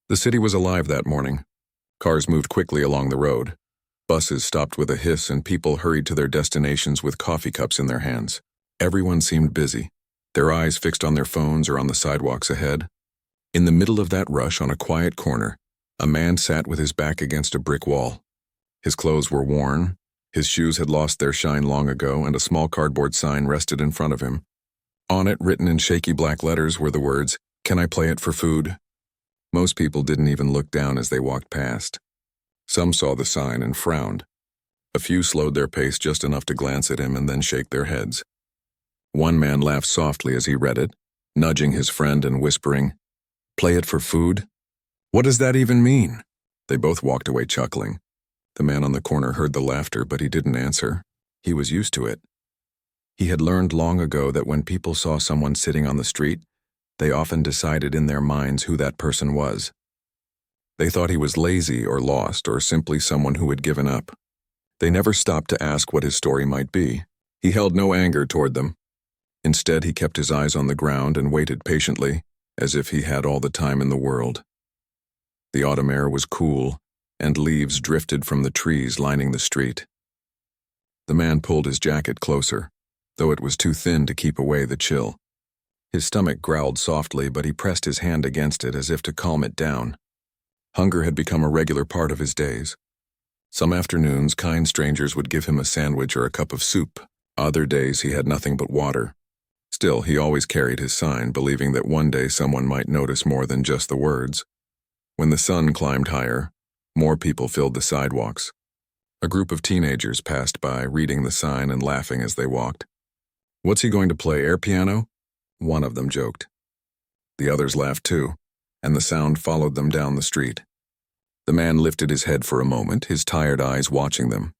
The city was alive that morning. Cars moved quickly along the road. Buses stopped with a hiss and people hurried to their destinations with coffee cups in their hands. Everyone seemed busy, their eyes fixed on their phones or on the sidewalks ahead. In the middle of that rush, on a quiet corner, a man sat with his back against a brick wall. His clothes were worn, his shoes had lost their shine long ago, and a small cardboard sign rested in front of him. On it, written in shaky black letters, were the words, "Can I play it for food?" Most people didn't even look down as they walked past. Some saw the sign and frowned. A few slowed their pace just enough to glance at him and then shake their heads. One man laughed softly as he read it, nudging his friend and whispering, "Play it for food? What does that even mean?" They both walked away chuckling. The man on the corner heard the laughter, but he didn't answer. He was used to it. He had learned long ago that when people saw someone sitting on the street, they often decided in their minds who that person was. They thought he was lazy or lost or simply someone who had given up. They never stopped to ask what his story might be. He held no anger toward them. Instead, he kept his eyes on the ground and waited patiently, as if he had all the time in the world. The autumn air was cool, and leaves drifted from the trees lining the street. The man pulled his jacket closer, though it was too thin to keep away the chill. His stomach growled softly, but he pressed his hand against it as if to calm it down. Hunger had become a regular part of his days. Some afternoons, kind strangers would give him a sandwich or a cup of soup. Other days, he had nothing but water. Still, he always carried his sign, believing that one day someone might notice more than just the words. When the sun climbed higher, more people filled the sidewalks. A group of teenagers passed by, reading the sign and laughing as they walked. "What's he going to play, air piano?" One of them joked. The others laughed too, and the sound followed them down the street. The man lifted his head for a moment, his tired eyes watching them.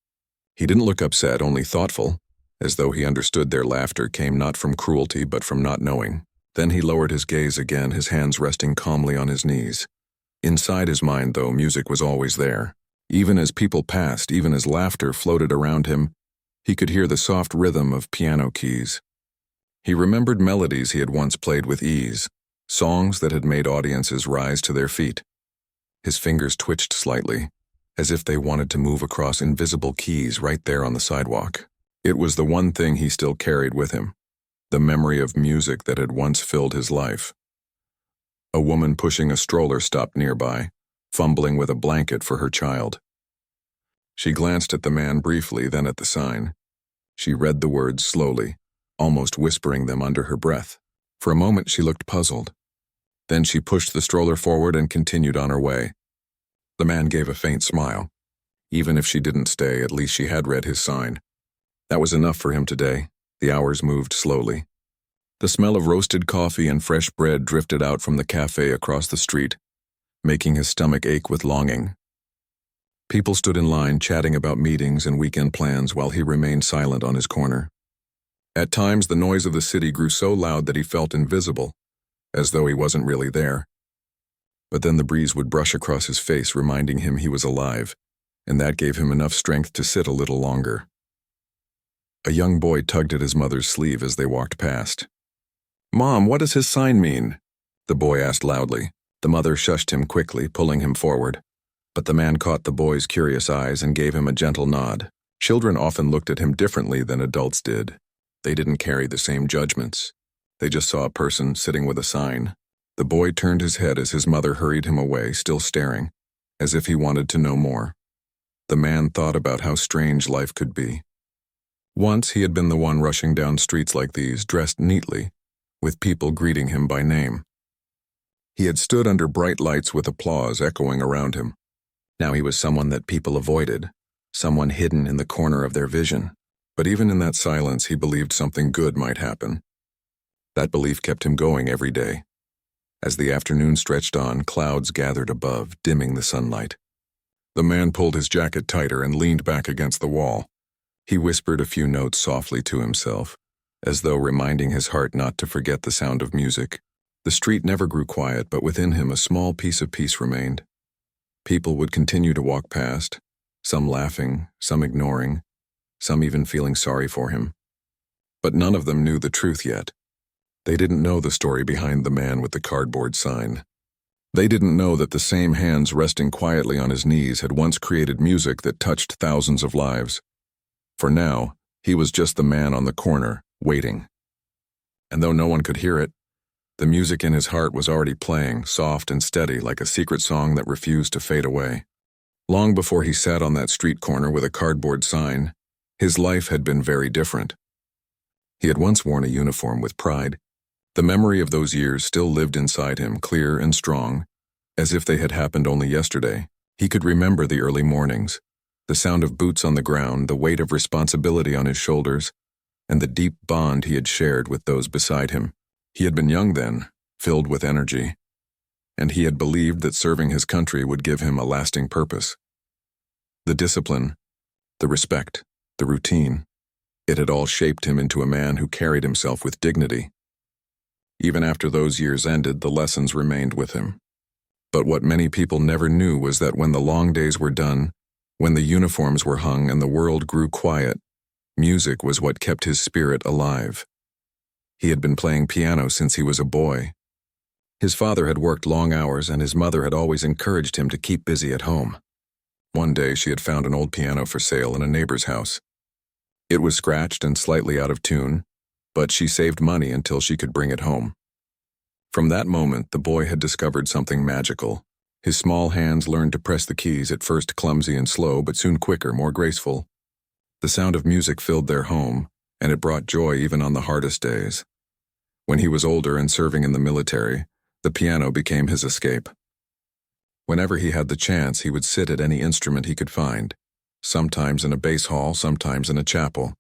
He didn't look upset, only thoughtful, as though he understood their laughter came not from cruelty but from not knowing. Then he lowered his gaze again, his hands resting calmly on his knees. Inside his mind, though, music was always there. Even as people passed, even as laughter floated around him, he could hear the soft rhythm of piano keys. He remembered melodies he had once played with ease, songs that had made audiences rise to their feet. His fingers twitched slightly, as if they wanted to move across invisible keys right there on the sidewalk. It was the one thing he still carried with him, the memory of music that had once filled his life. A woman pushing a stroller stopped nearby, fumbling with a blanket for her child. She glanced at the man briefly, then at the sign. She read the words slowly, almost whispering them under her breath. For a moment she looked puzzled. Then she pushed the stroller forward and continued on her way. The man gave a faint smile. Even if she didn't stay, at least she had read his sign. That was enough for him today. The hours moved slowly. The smell of roasted coffee and fresh bread drifted out from the cafe across the street, making his stomach ache with longing. People stood in line chatting about meetings and weekend plans while he remained silent on his corner. At times, the noise of the city grew so loud that he felt invisible, as though he wasn't really there. But then the breeze would brush across his face, reminding him he was alive, and that gave him enough strength to sit a little longer. A young boy tugged at his mother's sleeve as they walked past. "Mom, what does his sign mean?" the boy asked loudly. The mother shushed him quickly, pulling him forward. But the man caught the boy's curious eyes and gave him a gentle nod. Children often looked at him differently than adults did. They didn't carry the same judgments. They just saw a person sitting with a sign. The boy turned his head as his mother hurried him away, still staring, as if he wanted to know more. The man thought about how strange life could be. Once he had been the one rushing down streets like these, dressed neatly, with people greeting him by name. He had stood under bright lights with applause echoing around him. Now he was someone that people avoided, someone hidden in the corner of their vision. But even in that silence, he believed something good might happen. That belief kept him going every day. As the afternoon stretched on, clouds gathered above, dimming the sunlight. The man pulled his jacket tighter and leaned back against the wall. He whispered a few notes softly to himself, as though reminding his heart not to forget the sound of music. The street never grew quiet, but within him a small piece of peace remained. People would continue to walk past, some laughing, some ignoring, some even feeling sorry for him. But none of them knew the truth yet. They didn't know the story behind the man with the cardboard sign. They didn't know that the same hands resting quietly on his knees had once created music that touched thousands of lives. For now, he was just the man on the corner, waiting. And though no one could hear it, the music in his heart was already playing, soft and steady, like a secret song that refused to fade away. Long before he sat on that street corner with a cardboard sign, his life had been very different. He had once worn a uniform with pride. The memory of those years still lived inside him, clear and strong, as if they had happened only yesterday. He could remember the early mornings, the sound of boots on the ground, the weight of responsibility on his shoulders, and the deep bond he had shared with those beside him. He had been young then, filled with energy, and he had believed that serving his country would give him a lasting purpose. The discipline, the respect, the routine, it had all shaped him into a man who carried himself with dignity. Even after those years ended, the lessons remained with him. But what many people never knew was that when the long days were done, when the uniforms were hung and the world grew quiet, music was what kept his spirit alive. He had been playing piano since he was a boy. His father had worked long hours and his mother had always encouraged him to keep busy at home. One day she had found an old piano for sale in a neighbor's house. It was scratched and slightly out of tune, but she saved money until she could bring it home. From that moment, the boy had discovered something magical. His small hands learned to press the keys, at first clumsy and slow, but soon quicker, more graceful. The sound of music filled their home, and it brought joy even on the hardest days. When he was older and serving in the military, the piano became his escape. Whenever he had the chance, he would sit at any instrument he could find, sometimes in a bass hall, sometimes in a chapel,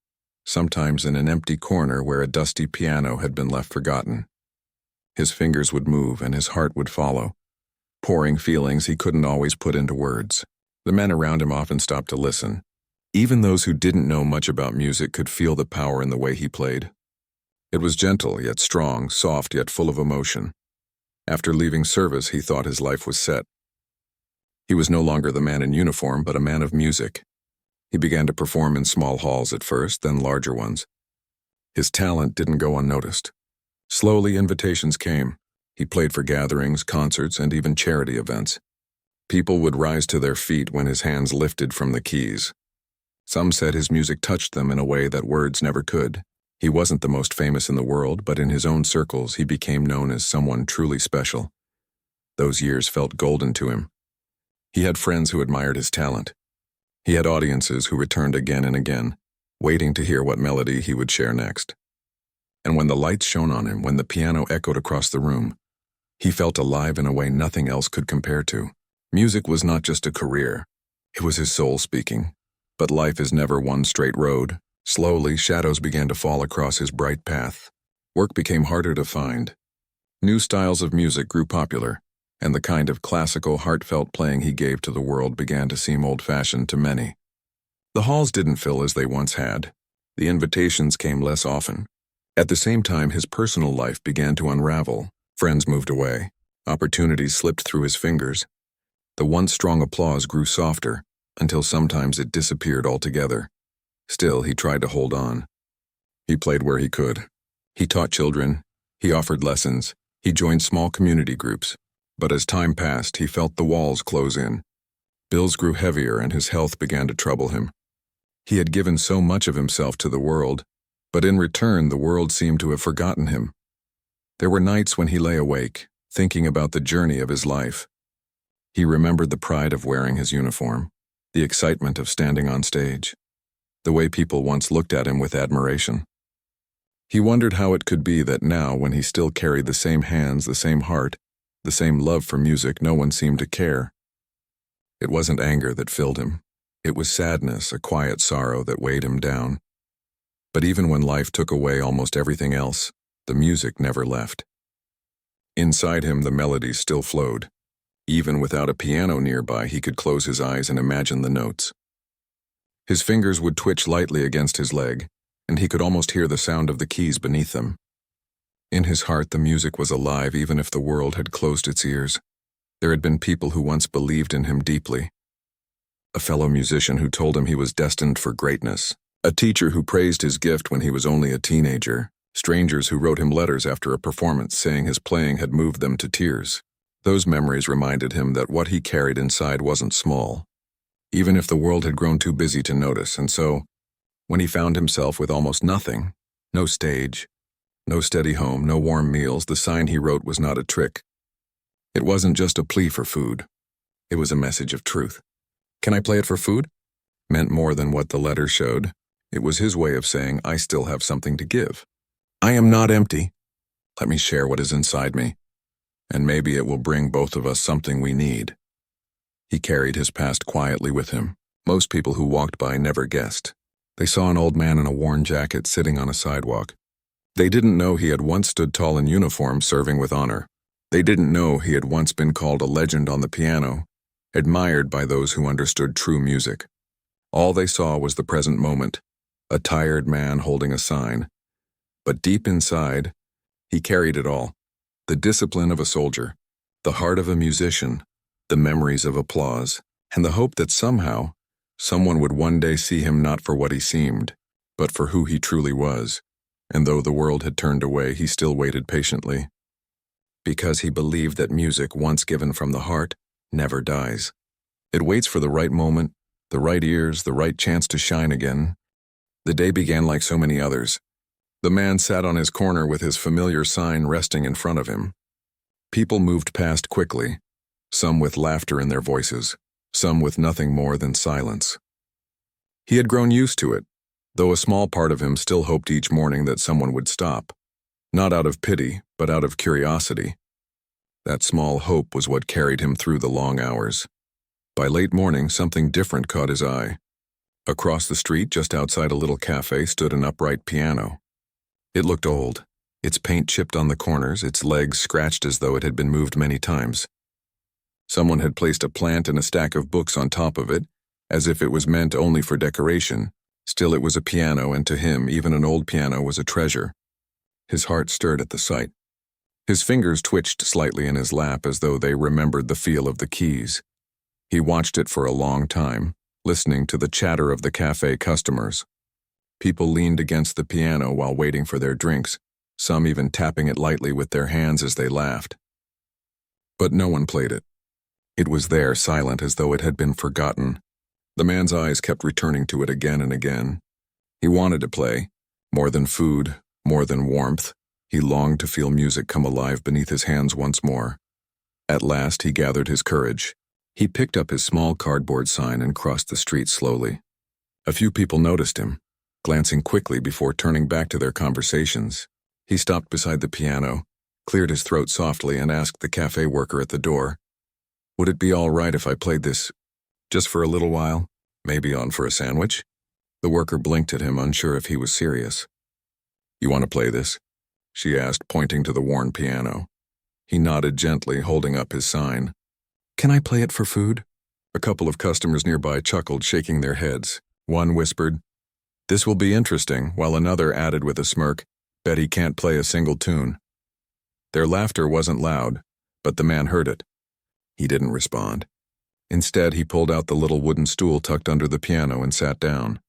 sometimes in an empty corner where a dusty piano had been left forgotten. His fingers would move and his heart would follow, pouring feelings he couldn't always put into words. The men around him often stopped to listen. Even those who didn't know much about music could feel the power in the way he played. It was gentle yet strong, soft yet full of emotion. After leaving service, he thought his life was set. He was no longer the man in uniform, but a man of music. He began to perform in small halls at first, then larger ones. His talent didn't go unnoticed. Slowly, invitations came. He played for gatherings, concerts, and even charity events. People would rise to their feet when his hands lifted from the keys. Some said his music touched them in a way that words never could. He wasn't the most famous in the world, but in his own circles he became known as someone truly special. Those years felt golden to him. He had friends who admired his talent. He had audiences who returned again and again, waiting to hear what melody he would share next. And when the lights shone on him, when the piano echoed across the room, he felt alive in a way nothing else could compare to. Music was not just a career. It was his soul speaking. But life is never one straight road. Slowly, shadows began to fall across his bright path. Work became harder to find. New styles of music grew popular, and the kind of classical, heartfelt playing he gave to the world began to seem old-fashioned to many. The halls didn't fill as they once had. The invitations came less often. At the same time, his personal life began to unravel. Friends moved away. Opportunities slipped through his fingers. The once strong applause grew softer, until sometimes it disappeared altogether. Still, he tried to hold on. He played where he could. He taught children. He offered lessons. He joined small community groups. But as time passed, he felt the walls close in. Bills grew heavier and his health began to trouble him. He had given so much of himself to the world, but in return the world seemed to have forgotten him. There were nights when he lay awake, thinking about the journey of his life. He remembered the pride of wearing his uniform, the excitement of standing on stage, the way people once looked at him with admiration. He wondered how it could be that now, when he still carried the same hands, the same heart, the same love for music, no one seemed to care. It wasn't anger that filled him. It was sadness, a quiet sorrow that weighed him down. But even when life took away almost everything else, the music never left. Inside him, the melodies still flowed. Even without a piano nearby, he could close his eyes and imagine the notes. His fingers would twitch lightly against his leg, and he could almost hear the sound of the keys beneath them. In his heart, the music was alive even if the world had closed its ears. There had been people who once believed in him deeply. A fellow musician who told him he was destined for greatness. A teacher who praised his gift when he was only a teenager. Strangers who wrote him letters after a performance saying his playing had moved them to tears. Those memories reminded him that what he carried inside wasn't small, even if the world had grown too busy to notice, and so, when he found himself with almost nothing, no stage, no steady home, no warm meals, the sign he wrote was not a trick. It wasn't just a plea for food. It was a message of truth. "Can I play it for food?" Meant more than what the letter showed. It was his way of saying, I still have something to give. I am not empty. Let me share what is inside me, and maybe it will bring both of us something we need. He carried his past quietly with him. Most people who walked by never guessed. They saw an old man in a worn jacket sitting on a sidewalk. They didn't know he had once stood tall in uniform, serving with honor. They didn't know he had once been called a legend on the piano, admired by those who understood true music. All they saw was the present moment, a tired man holding a sign. But deep inside, he carried it all. The discipline of a soldier, the heart of a musician, the memories of applause, and the hope that somehow, someone would one day see him not for what he seemed, but for who he truly was. And though the world had turned away, he still waited patiently. Because he believed that music, once given from the heart, never dies. It waits for the right moment, the right ears, the right chance to shine again. The day began like so many others. The man sat on his corner with his familiar sign resting in front of him. People moved past quickly, some with laughter in their voices, some with nothing more than silence. He had grown used to it, though a small part of him still hoped each morning that someone would stop, not out of pity, but out of curiosity. That small hope was what carried him through the long hours. By late morning, something different caught his eye. Across the street, just outside a little cafe, stood an upright piano. It looked old, its paint chipped on the corners, its legs scratched as though it had been moved many times. Someone had placed a plant and a stack of books on top of it, as if it was meant only for decoration. Still, it was a piano, and to him, even an old piano was a treasure. His heart stirred at the sight. His fingers twitched slightly in his lap as though they remembered the feel of the keys. He watched it for a long time, listening to the chatter of the cafe customers. People leaned against the piano while waiting for their drinks, some even tapping it lightly with their hands as they laughed. But no one played it. It was there, silent, as though it had been forgotten. The man's eyes kept returning to it again and again. He wanted to play. More than food, more than warmth, he longed to feel music come alive beneath his hands once more. At last, he gathered his courage. He picked up his small cardboard sign and crossed the street slowly. A few people noticed him, glancing quickly before turning back to their conversations. He stopped beside the piano, cleared his throat softly, and asked the cafe worker at the door, "Would it be all right if I played this just for a little while, maybe on for a sandwich?" The worker blinked at him, unsure if he was serious. "You want to play this?" she asked, pointing to the worn piano. He nodded gently, holding up his sign. "Can I play it for food?" A couple of customers nearby chuckled, shaking their heads. One whispered, "This will be interesting," while another added with a smirk, "Bet he can't play a single tune." Their laughter wasn't loud, but the man heard it. He didn't respond. Instead, he pulled out the little wooden stool tucked under the piano and sat down.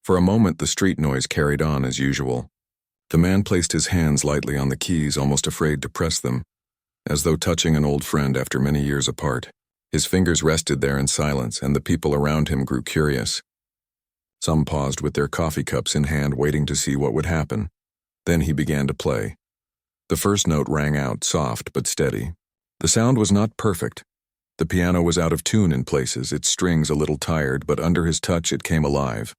For a moment, the street noise carried on as usual. The man placed his hands lightly on the keys, almost afraid to press them, as though touching an old friend after many years apart. His fingers rested there in silence, and the people around him grew curious. Some paused with their coffee cups in hand, waiting to see what would happen. Then he began to play. The first note rang out, soft but steady. The sound was not perfect. The piano was out of tune in places, its strings a little tired, but under his touch it came alive.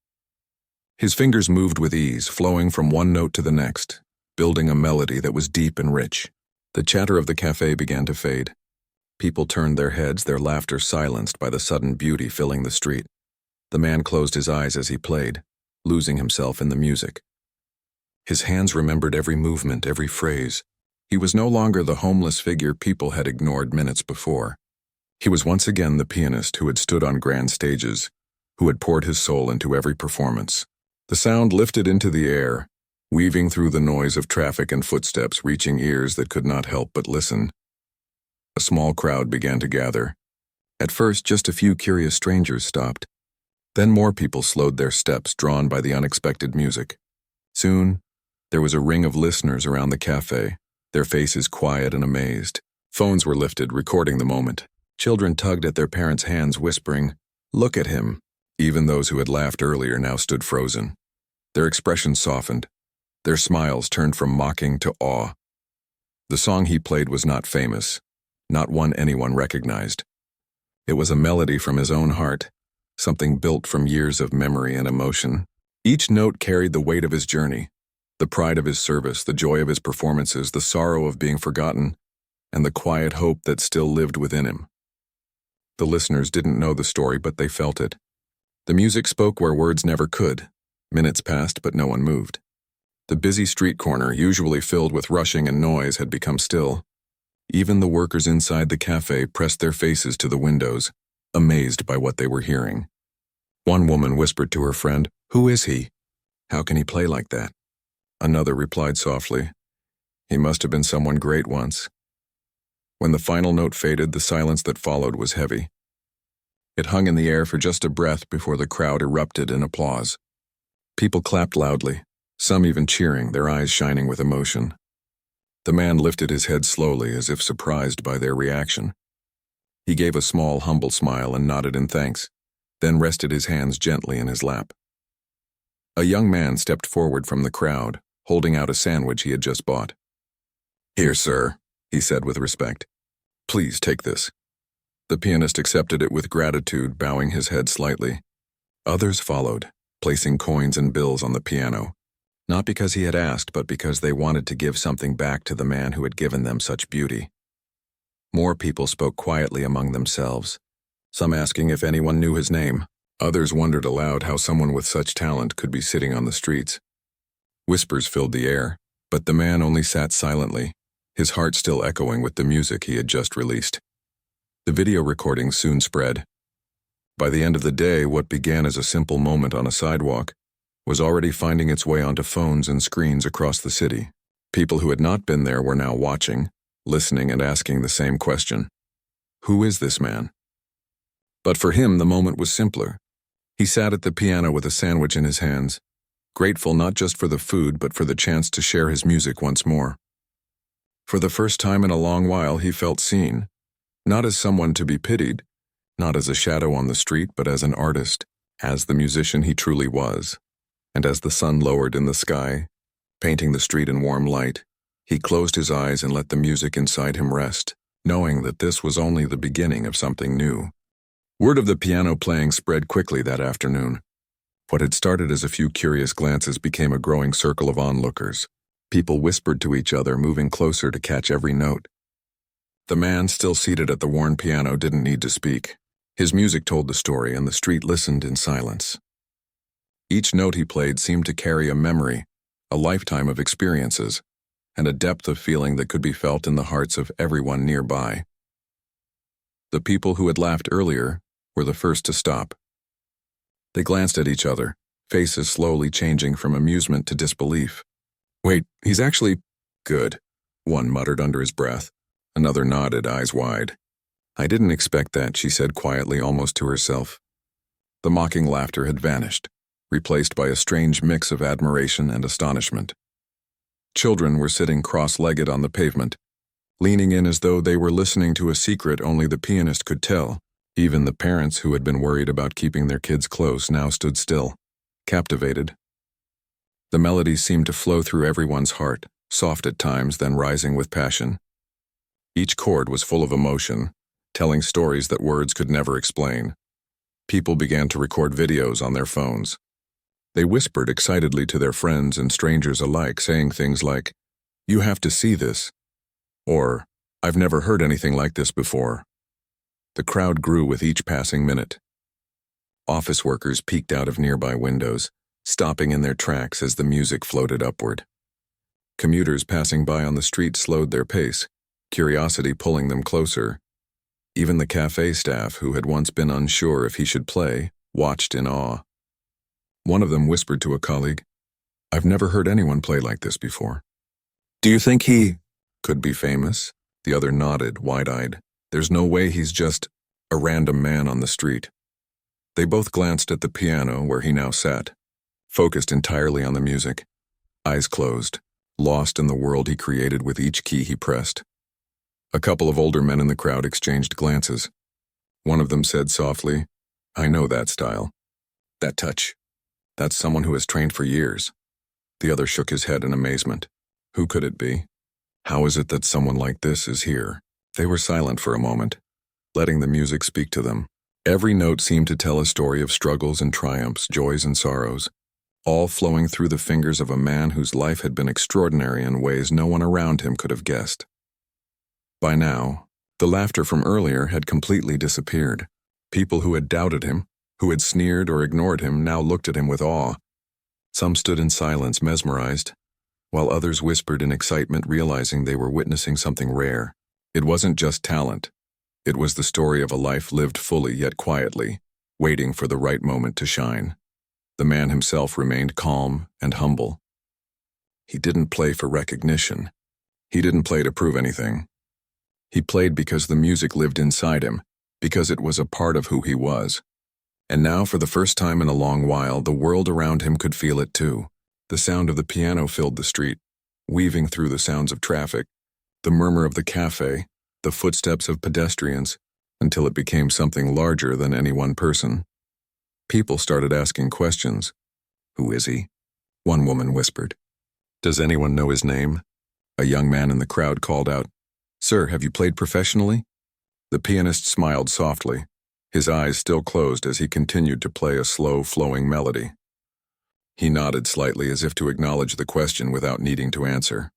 His fingers moved with ease, flowing from one note to the next, building a melody that was deep and rich. The chatter of the cafe began to fade. People turned their heads, their laughter silenced by the sudden beauty filling the street. The man closed his eyes as he played, losing himself in the music. His hands remembered every movement, every phrase. He was no longer the homeless figure people had ignored minutes before. He was once again the pianist who had stood on grand stages, who had poured his soul into every performance. The sound lifted into the air, weaving through the noise of traffic and footsteps, reaching ears that could not help but listen. A small crowd began to gather. At first, just a few curious strangers stopped. Then more people slowed their steps, drawn by the unexpected music. Soon, there was a ring of listeners around the cafe, their faces quiet and amazed. Phones were lifted, recording the moment. Children tugged at their parents' hands, whispering, "Look at him." Even those who had laughed earlier now stood frozen. Their expressions softened. Their smiles turned from mocking to awe. The song he played was not famous, not one anyone recognized. It was a melody from his own heart, something built from years of memory and emotion. Each note carried the weight of his journey, the pride of his service, the joy of his performances, the sorrow of being forgotten, and the quiet hope that still lived within him. The listeners didn't know the story, but they felt it. The music spoke where words never could. Minutes passed, but no one moved. The busy street corner, usually filled with rushing and noise, had become still. Even the workers inside the cafe pressed their faces to the windows, amazed by what they were hearing. One woman whispered to her friend, "Who is he? How can he play like that?" Another replied softly, "He must have been someone great once." When the final note faded, the silence that followed was heavy. It hung in the air for just a breath before the crowd erupted in applause. People clapped loudly, some even cheering, their eyes shining with emotion. The man lifted his head slowly, as if surprised by their reaction. He gave a small, humble smile and nodded in thanks, then rested his hands gently in his lap. A young man stepped forward from the crowd, holding out a sandwich he had just bought. "Here, sir," he said with respect. "Please take this." The pianist accepted it with gratitude, bowing his head slightly. Others followed, placing coins and bills on the piano, not because he had asked, but because they wanted to give something back to the man who had given them such beauty. More people spoke quietly among themselves, some asking if anyone knew his name. Others wondered aloud how someone with such talent could be sitting on the streets. Whispers filled the air, but the man only sat silently, his heart still echoing with the music he had just released. The video recording soon spread. By the end of the day, what began as a simple moment on a sidewalk was already finding its way onto phones and screens across the city. People who had not been there were now watching, listening, and asking the same question. Who is this man? But for him, the moment was simpler. He sat at the piano with a sandwich in his hands, grateful not just for the food, but for the chance to share his music once more. For the first time in a long while, he felt seen, not as someone to be pitied, not as a shadow on the street, but as an artist, as the musician he truly was. And as the sun lowered in the sky, painting the street in warm light, he closed his eyes and let the music inside him rest, knowing that this was only the beginning of something new. Word of the piano playing spread quickly that afternoon. What had started as a few curious glances became a growing circle of onlookers. People whispered to each other, moving closer to catch every note. The man still seated at the worn piano didn't need to speak. His music told the story, and the street listened in silence. Each note he played seemed to carry a memory, a lifetime of experiences, and a depth of feeling that could be felt in the hearts of everyone nearby. The people who had laughed earlier were the first to stop. They glanced at each other, faces slowly changing from amusement to disbelief. "Wait, he's actually good," one muttered under his breath. Another nodded, eyes wide. "I didn't expect that," she said quietly, almost to herself. The mocking laughter had vanished, replaced by a strange mix of admiration and astonishment. Children were sitting cross-legged on the pavement, leaning in as though they were listening to a secret only the pianist could tell. Even the parents who had been worried about keeping their kids close now stood still, captivated. The melody seemed to flow through everyone's heart, soft at times, then rising with passion. Each chord was full of emotion, telling stories that words could never explain. People began to record videos on their phones. They whispered excitedly to their friends and strangers alike, saying things like, "You have to see this," or, "I've never heard anything like this before." The crowd grew with each passing minute. Office workers peeked out of nearby windows, stopping in their tracks as the music floated upward. Commuters passing by on the street slowed their pace, curiosity pulling them closer. Even the cafe staff, who had once been unsure if he should play, watched in awe. One of them whispered to a colleague, "I've never heard anyone play like this before." "Do you think he could be famous?" The other nodded, wide-eyed. "There's no way he's just a random man on the street." They both glanced at the piano where he now sat, focused entirely on the music, eyes closed, lost in the world he created with each key he pressed. A couple of older men in the crowd exchanged glances. One of them said softly, "I know that style. That touch. That's someone who has trained for years." The other shook his head in amazement. Who could it be? How is it that someone like this is here? They were silent for a moment, letting the music speak to them. Every note seemed to tell a story of struggles and triumphs, joys and sorrows, all flowing through the fingers of a man whose life had been extraordinary in ways no one around him could have guessed. By now, the laughter from earlier had completely disappeared. People who had doubted him, who had sneered or ignored him, now looked at him with awe. Some stood in silence, mesmerized, while others whispered in excitement, realizing they were witnessing something rare. It wasn't just talent. It was the story of a life lived fully yet quietly, waiting for the right moment to shine. The man himself remained calm and humble. He didn't play for recognition. He didn't play to prove anything. He played because the music lived inside him, because it was a part of who he was. And now, for the first time in a long while, the world around him could feel it too. The sound of the piano filled the street, weaving through the sounds of traffic, the murmur of the cafe, the footsteps of pedestrians, until it became something larger than any one person. People started asking questions. "Who is he?" One woman whispered. "Does anyone know his name?" A young man in the crowd called out, "Sir, have you played professionally?" The pianist smiled softly, his eyes still closed as he continued to play a slow, flowing melody. He nodded slightly as if to acknowledge the question without needing to answer.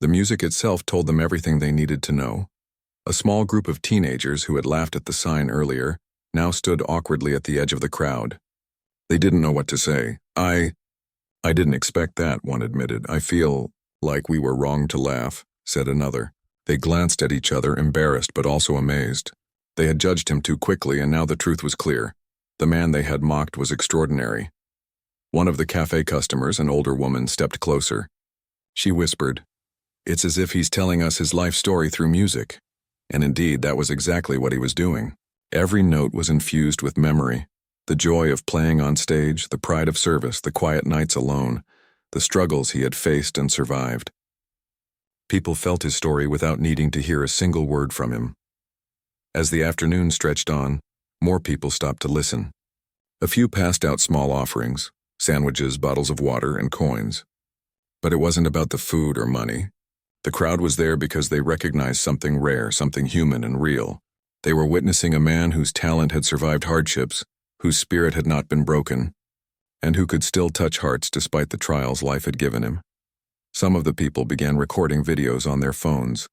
The music itself told them everything they needed to know. A small group of teenagers who had laughed at the sign earlier now stood awkwardly at the edge of the crowd. They didn't know what to say. I didn't expect that," one admitted. "I feel like we were wrong to laugh," said another. They glanced at each other, embarrassed but also amazed. They had judged him too quickly, and now the truth was clear. The man they had mocked was extraordinary. One of the cafe customers, an older woman, stepped closer. She whispered, "It's as if he's telling us his life story through music." And indeed, that was exactly what he was doing. Every note was infused with memory. The joy of playing on stage, the pride of service, the quiet nights alone, the struggles he had faced and survived. People felt his story without needing to hear a single word from him. As the afternoon stretched on, more people stopped to listen. A few passed out small offerings, sandwiches, bottles of water, and coins. But it wasn't about the food or money. The crowd was there because they recognized something rare, something human and real. They were witnessing a man whose talent had survived hardships, whose spirit had not been broken, and who could still touch hearts despite the trials life had given him. Some of the people began recording videos on their phones,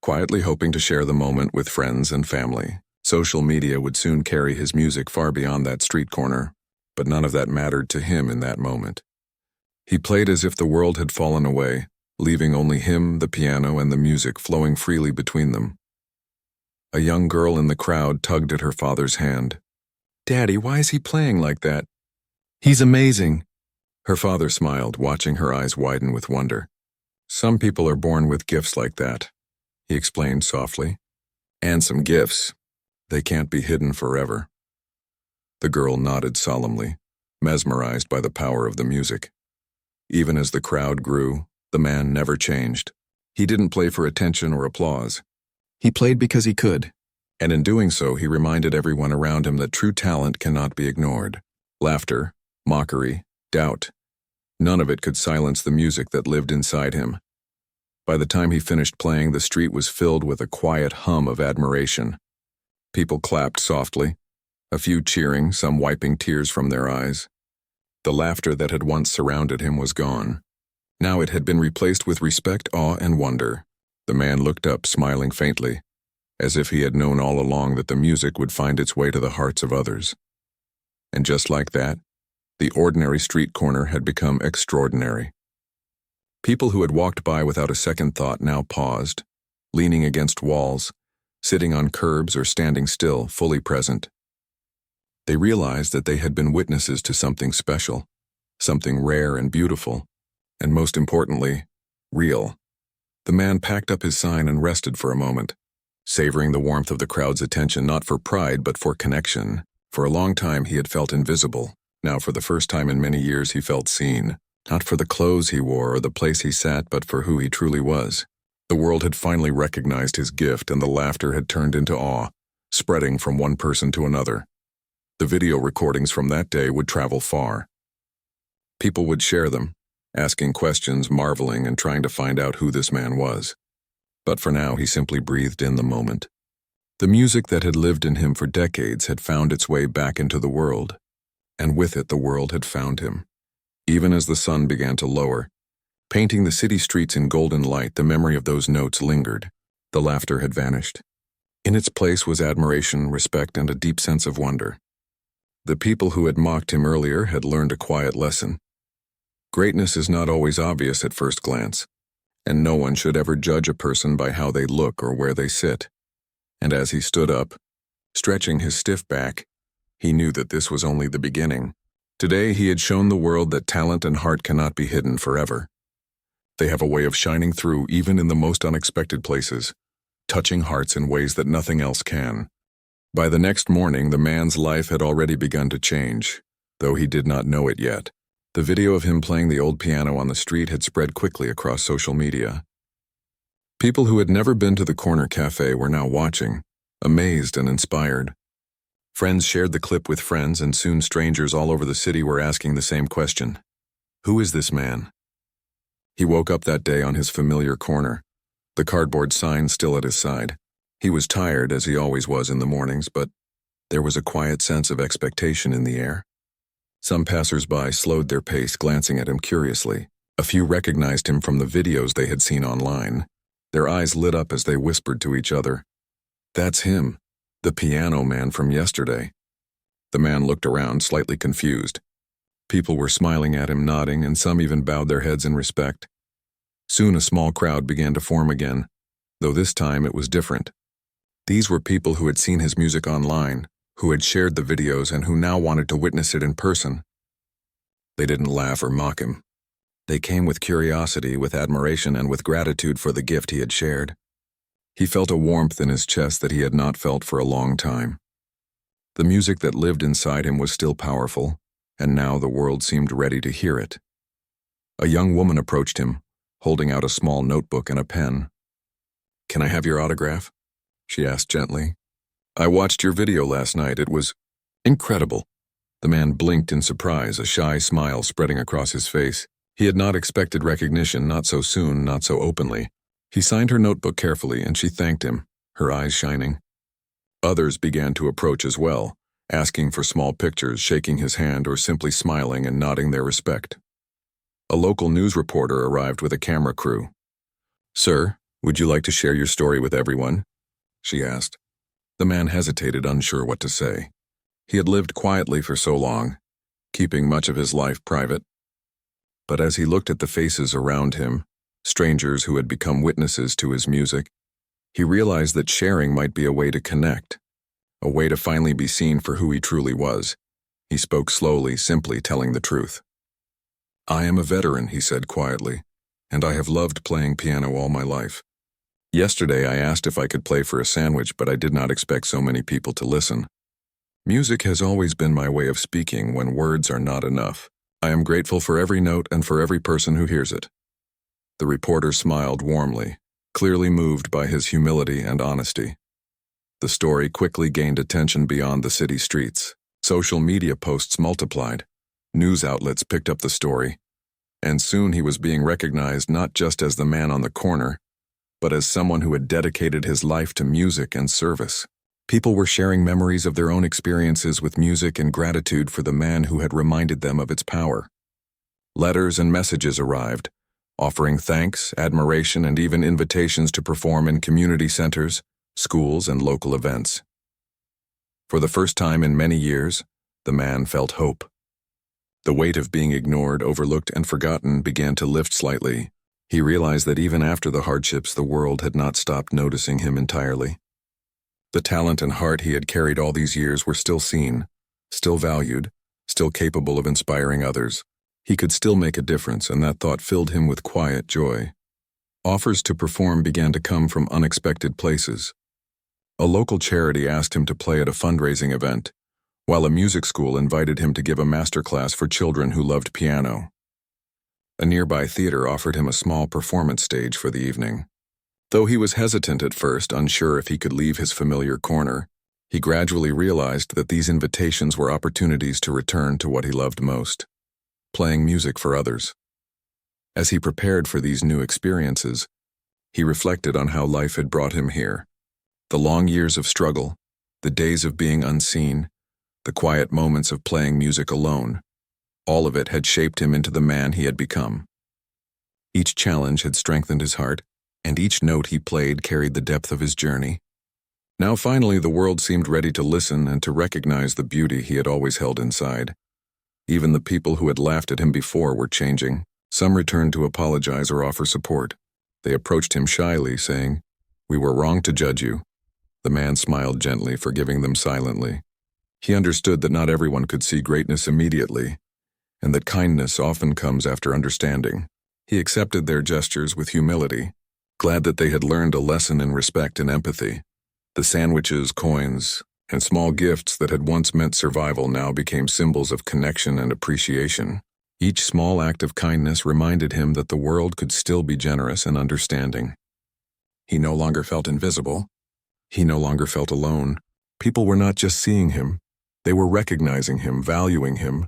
quietly hoping to share the moment with friends and family. Social media would soon carry his music far beyond that street corner, but none of that mattered to him in that moment. He played as if the world had fallen away, leaving only him, the piano, and the music flowing freely between them. A young girl in the crowd tugged at her father's hand. "Daddy, why is he playing like that?" "He's amazing." Her father smiled, watching her eyes widen with wonder. "Some people are born with gifts like that," he explained softly. "And some gifts. They can't be hidden forever." The girl nodded solemnly, mesmerized by the power of the music. Even as the crowd grew, the man never changed. He didn't play for attention or applause. He played because he could, and in doing so he reminded everyone around him that true talent cannot be ignored. Laughter, mockery, doubt, none of it could silence the music that lived inside him. By the time he finished playing, the street was filled with a quiet hum of admiration. People clapped softly, a few cheering, some wiping tears from their eyes. The laughter that had once surrounded him was gone. Now it had been replaced with respect, awe, and wonder. The man looked up, smiling faintly, as if he had known all along that the music would find its way to the hearts of others. And just like that, the ordinary street corner had become extraordinary. People who had walked by without a second thought now paused, leaning against walls, sitting on curbs or standing still, fully present. They realized that they had been witnesses to something special, something rare and beautiful, and most importantly, real. The man packed up his sign and rested for a moment, savoring the warmth of the crowd's attention not for pride but for connection. For a long time he had felt invisible. Now for the first time in many years he felt seen, not for the clothes he wore or the place he sat but for who he truly was. The world had finally recognized his gift, and the laughter had turned into awe, spreading from one person to another. The video recordings from that day would travel far. People would share them, asking questions, marveling, and trying to find out who this man was. But for now, he simply breathed in the moment. The music that had lived in him for decades had found its way back into the world, and with it the world had found him. Even as the sun began to lower, painting the city streets in golden light, the memory of those notes lingered. The laughter had vanished. In its place was admiration, respect, and a deep sense of wonder. The people who had mocked him earlier had learned a quiet lesson. Greatness is not always obvious at first glance, and no one should ever judge a person by how they look or where they sit. And as he stood up, stretching his stiff back, he knew that this was only the beginning. Today he had shown the world that talent and heart cannot be hidden forever. They have a way of shining through even in the most unexpected places, touching hearts in ways that nothing else can. By the next morning, the man's life had already begun to change, though he did not know it yet. The video of him playing the old piano on the street had spread quickly across social media. People who had never been to the corner cafe were now watching, amazed and inspired. Friends shared the clip with friends, and soon strangers all over the city were asking the same question. Who is this man? He woke up that day on his familiar corner, the cardboard sign still at his side. He was tired, as he always was in the mornings, but there was a quiet sense of expectation in the air. Some passers-by slowed their pace, glancing at him curiously. A few recognized him from the videos they had seen online. Their eyes lit up as they whispered to each other, "That's him, the piano man from yesterday." The man looked around, slightly confused. People were smiling at him, nodding, and some even bowed their heads in respect. Soon a small crowd began to form again, though this time it was different. These were people who had seen his music online, who had shared the videos, and who now wanted to witness it in person. They didn't laugh or mock him. They came with curiosity, with admiration, and with gratitude for the gift he had shared. He felt a warmth in his chest that he had not felt for a long time. The music that lived inside him was still powerful, and now the world seemed ready to hear it. A young woman approached him, holding out a small notebook and a pen. "Can I have your autograph?" she asked gently. "I watched your video last night. It was incredible." The man blinked in surprise, a shy smile spreading across his face. He had not expected recognition, not so soon, not so openly. He signed her notebook carefully, and she thanked him, her eyes shining. Others began to approach as well, asking for small pictures, shaking his hand, or simply smiling and nodding their respect. A local news reporter arrived with a camera crew. "Sir, would you like to share your story with everyone?" she asked. The man hesitated, unsure what to say. He had lived quietly for so long, keeping much of his life private. But as he looked at the faces around him, strangers who had become witnesses to his music, he realized that sharing might be a way to connect, a way to finally be seen for who he truly was. He spoke slowly, simply telling the truth. "I am a veteran," he said quietly, "and I have loved playing piano all my life. Yesterday I asked if I could play for a sandwich, but I did not expect so many people to listen. Music has always been my way of speaking when words are not enough. I am grateful for every note and for every person who hears it." The reporter smiled warmly, clearly moved by his humility and honesty. The story quickly gained attention beyond the city streets. Social media posts multiplied. News outlets picked up the story, and soon he was being recognized not just as the man on the corner, but as someone who had dedicated his life to music and service. People were sharing memories of their own experiences with music and gratitude for the man who had reminded them of its power. Letters and messages arrived, offering thanks, admiration, and even invitations to perform in community centers, schools, and local events. For the first time in many years, the man felt hope. The weight of being ignored, overlooked, and forgotten began to lift slightly. He realized that even after the hardships, the world had not stopped noticing him entirely. The talent and heart he had carried all these years were still seen, still valued, still capable of inspiring others. He could still make a difference, and that thought filled him with quiet joy. Offers to perform began to come from unexpected places. A local charity asked him to play at a fundraising event, while a music school invited him to give a masterclass for children who loved piano. A nearby theater offered him a small performance stage for the evening. Though he was hesitant at first, unsure if he could leave his familiar corner, he gradually realized that these invitations were opportunities to return to what he loved most, playing music for others. As he prepared for these new experiences, he reflected on how life had brought him here. The long years of struggle, the days of being unseen, the quiet moments of playing music alone, all of it had shaped him into the man he had become. Each challenge had strengthened his heart, and each note he played carried the depth of his journey. Now finally the world seemed ready to listen and to recognize the beauty he had always held inside. Even the people who had laughed at him before were changing. Some returned to apologize or offer support. They approached him shyly, saying, "We were wrong to judge you." The man smiled gently, forgiving them silently. He understood that not everyone could see greatness immediately, and that kindness often comes after understanding. He accepted their gestures with humility, glad that they had learned a lesson in respect and empathy. The sandwiches, coins, and small gifts that had once meant survival now became symbols of connection and appreciation. Each small act of kindness reminded him that the world could still be generous and understanding. He no longer felt invisible. He no longer felt alone. People were not just seeing him. They were recognizing him, valuing him,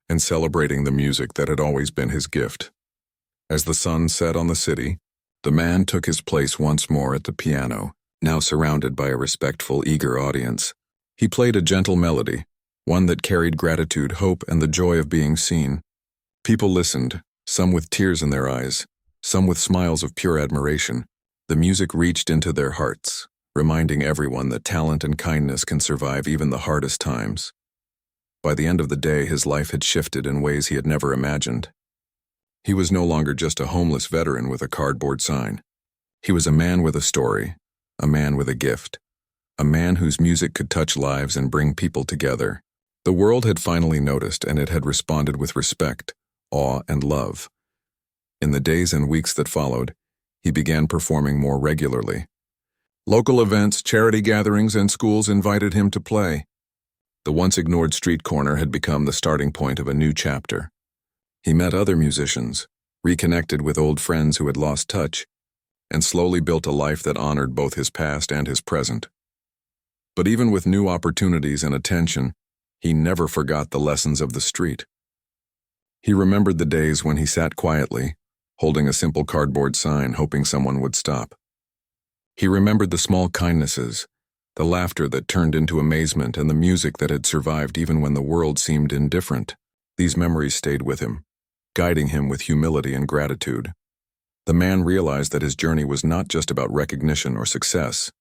and celebrating the music that had always been his gift. As the sun set on the city, the man took his place once more at the piano, now surrounded by a respectful, eager audience. He played a gentle melody, one that carried gratitude, hope, and the joy of being seen. People listened, some with tears in their eyes, some with smiles of pure admiration. The music reached into their hearts, reminding everyone that talent and kindness can survive even the hardest times. By the end of the day, his life had shifted in ways he had never imagined. He was no longer just a homeless veteran with a cardboard sign. He was a man with a story, a man with a gift, a man whose music could touch lives and bring people together. The world had finally noticed, and it had responded with respect, awe, and love. In the days and weeks that followed, he began performing more regularly. Local events, charity gatherings, and schools invited him to play. The once ignored street corner had become the starting point of a new chapter. He met other musicians, reconnected with old friends who had lost touch, and slowly built a life that honored both his past and his present. But even with new opportunities and attention, he never forgot the lessons of the street. He remembered the days when he sat quietly, holding a simple cardboard sign, hoping someone would stop. He remembered the small kindnesses, the laughter that turned into amazement, and the music that had survived even when the world seemed indifferent. These memories stayed with him, guiding him with humility and gratitude. The man realized that his journey was not just about recognition or success.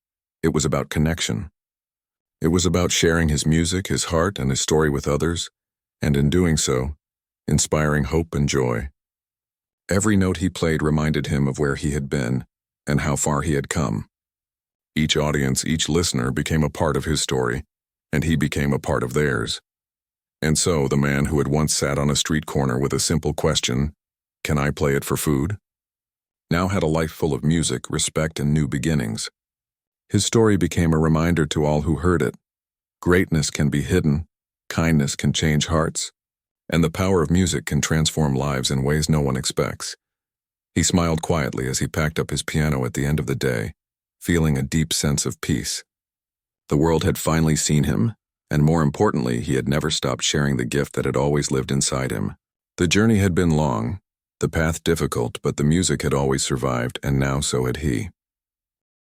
It was about connection. It was about sharing his music, his heart, and his story with others, and in doing so, inspiring hope and joy. Every note he played reminded him of where he had been and how far he had come. Each audience, each listener became a part of his story, and he became a part of theirs. And so the man who had once sat on a street corner with a simple question, "Can I play it for food?" now had a life full of music, respect, and new beginnings. His story became a reminder to all who heard it. Greatness can be hidden, kindness can change hearts, and the power of music can transform lives in ways no one expects. He smiled quietly as he packed up his piano at the end of the day, feeling a deep sense of peace. The world had finally seen him, and more importantly, he had never stopped sharing the gift that had always lived inside him. The journey had been long, the path difficult, but the music had always survived, and now so had he.